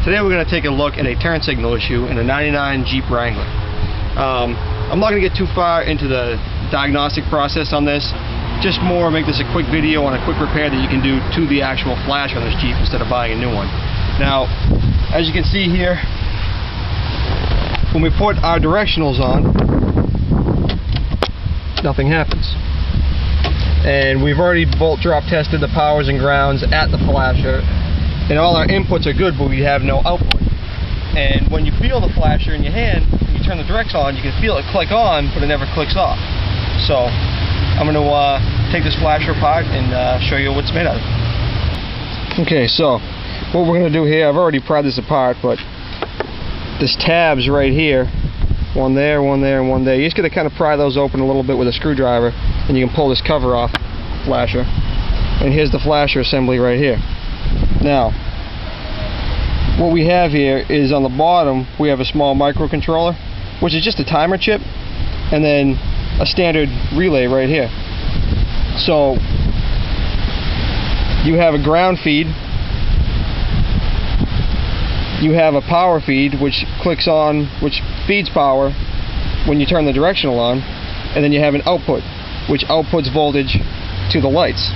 Today we're going to take a look at a turn signal issue in a 99 Jeep Wrangler. I'm not going to get too far into the diagnostic process on this, just more make this a quick video on a quick repair that you can do to the actual flash on this Jeep instead of buying a new one. Now, as you can see here, when we put our directionals on, nothing happens. And we've already bolt drop tested the powers and grounds at the flasher, and all our inputs are good, but we have no output. And when you feel the flasher in your hand, when you turn the directs on, you can feel it click on, but it never clicks off. So I'm going to take this flasher apart and show you what it's made out of. Okay, so what we're going to do here, I've already pried this apart, but this tabs right here, one there, one there, and one there. You just got to kind of pry those open a little bit with a screwdriver, and you can pull this cover off the flasher. And here's the flasher assembly right here. Now, what we have here is on the bottom we have a small microcontroller, which is just a timer chip, and then a standard relay right here. So you have a ground feed, you have a power feed which clicks on, which feeds power when you turn the directional on, and then you have an output which outputs voltage to the lights.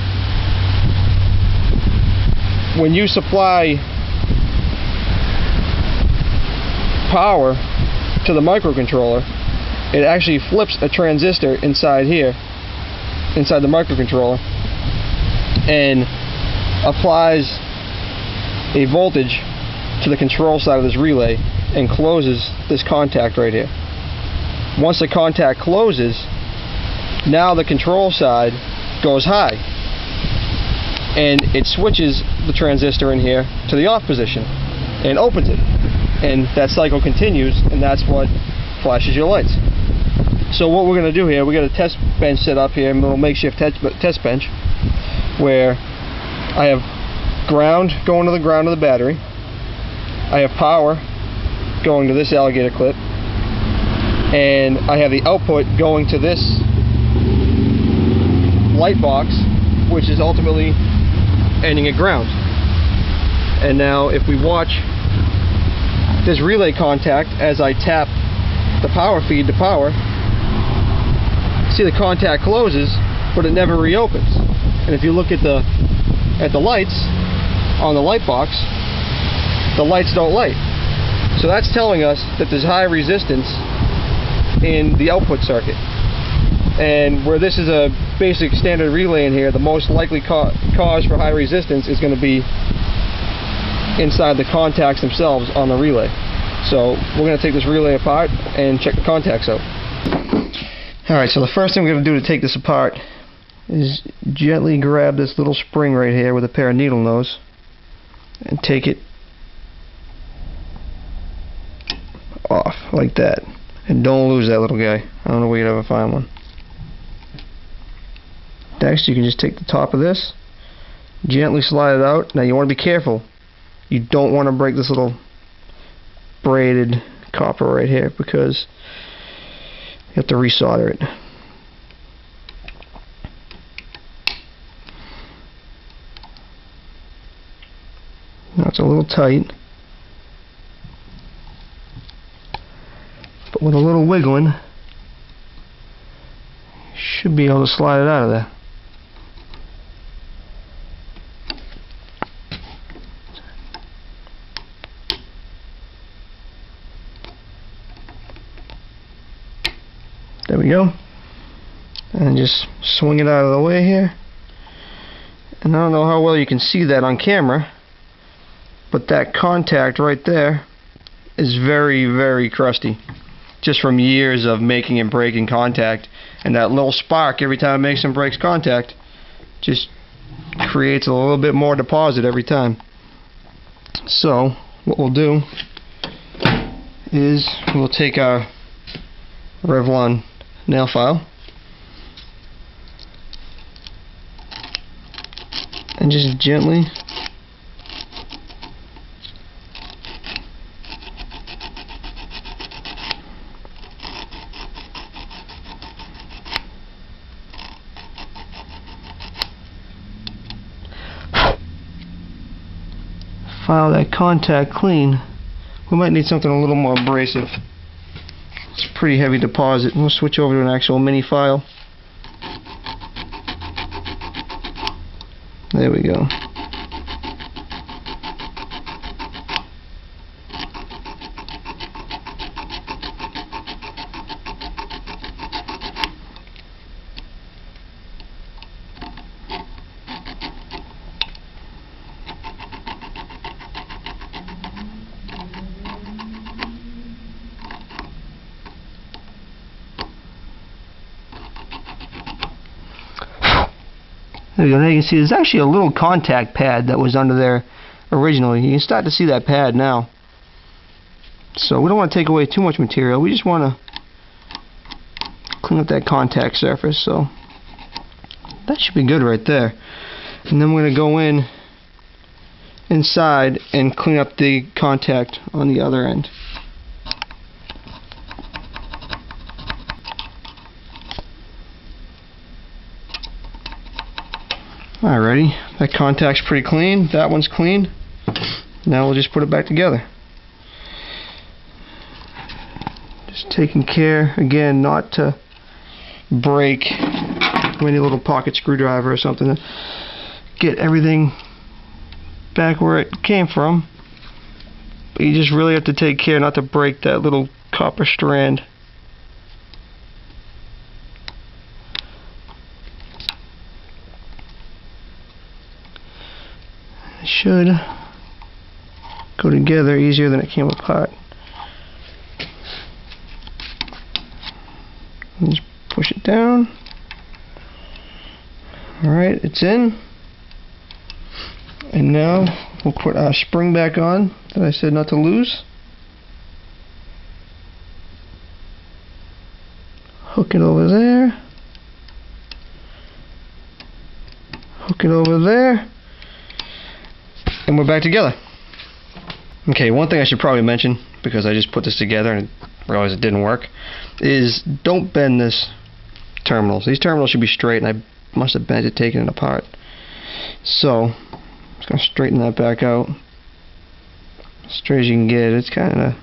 When you supply power to the microcontroller, it actually flips a transistor inside here, inside the microcontroller, and applies a voltage to the control side of this relay and closes this contact right here. Once the contact closes, now the control side goes high, and it switches the transistor in here to the off position and opens it, and that cycle continues, and that's what flashes your lights. So what we're going to do here, we got a test bench set up here, a little makeshift test bench, where I have ground going to the ground of the battery, I have power going to this alligator clip, and I have the output going to this light box, which is ultimately ending at ground. And now if we watch this relay contact as I tap the power feed to power, see the contact closes, but it never reopens. And if you look at the lights on the light box, the lights don't light. So that's telling us that there's high resistance in the output circuit. And where this is a basic standard relay in here, the most likely cause for high resistance is going to be inside the contacts themselves on the relay. So we're going to take this relay apart and check the contacts out. Alright, so the first thing we're going to do to take this apart is gently grab this little spring right here with a pair of needle nose and take it off like that. And don't lose that little guy. I don't know where you'd ever find one. Next, you can just take the top of this, gently slide it out. Now you want to be careful. You don't want to break this little braided copper right here, because you have to resolder it. Now it's a little tight, but with a little wiggling, you should be able to slide it out of there. There we go. And just swing it out of the way here. And I don't know how well you can see that on camera, but that contact right there is very, very crusty, just from years of making and breaking contact. And that little spark every time it makes and breaks contact just creates a little bit more deposit every time. So what we'll do is we'll take our Revlon nail file and just gently file that contact clean. We might need something a little more abrasive. It's a pretty heavy deposit. We'll switch over to an actual mini file. There we go. There we go. Now you can see there's actually a little contact pad that was under there originally. You can start to see that pad now. So we don't want to take away too much material. We just want to clean up that contact surface. So that should be good right there. And then we're going to go inside and clean up the contact on the other end. Alrighty, that contact's pretty clean, that one's clean. Now we'll just put it back together. Just taking care, again, not to break any little pocket screwdriver or something. Get everything back where it came from. But you just really have to take care not to break that little copper strand. It should go together easier than it came apart. Just push it down. Alright, it's in. And now we'll put our spring back on that I said not to lose. Hook it over there. Hook it over there. And we're back together. Okay, one thing I should probably mention, because I just put this together and realized it didn't work, is don't bend this terminals. These terminals should be straight, and I must have bent it taking it apart. So, I'm just going to straighten that back out. As straight as you can get it. It's kind of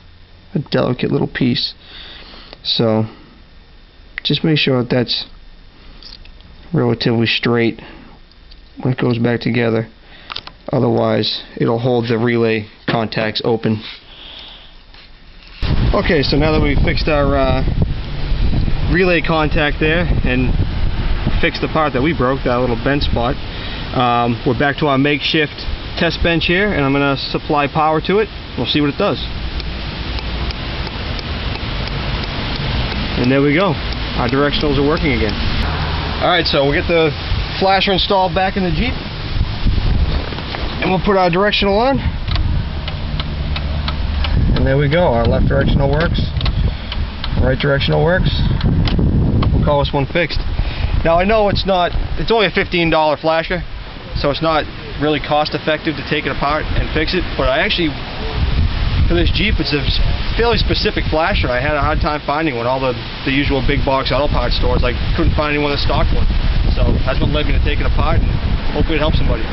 a delicate little piece. So, just make sure that that's relatively straight when it goes back together. Otherwise, it'll hold the relay contacts open. Okay, so now that we've fixed our relay contact there and fixed the part that we broke, that little bend spot, we're back to our makeshift test bench here, and I'm going to supply power to it. We'll see what it does. And there we go. Our directionals are working again. Alright, so we'll get the flasher installed back in the Jeep. And we'll put our directional on. And there we go. Our left directional works. Right directional works. We'll call this one fixed. Now I know it's only a $15 flasher, so it's not really cost effective to take it apart and fix it, but I actually, for this Jeep, it's a fairly specific flasher. I had a hard time finding one. All the usual big box auto parts stores, I couldn't find anyone that stocked one. So that's what led me to take it apart, and hopefully it helps somebody.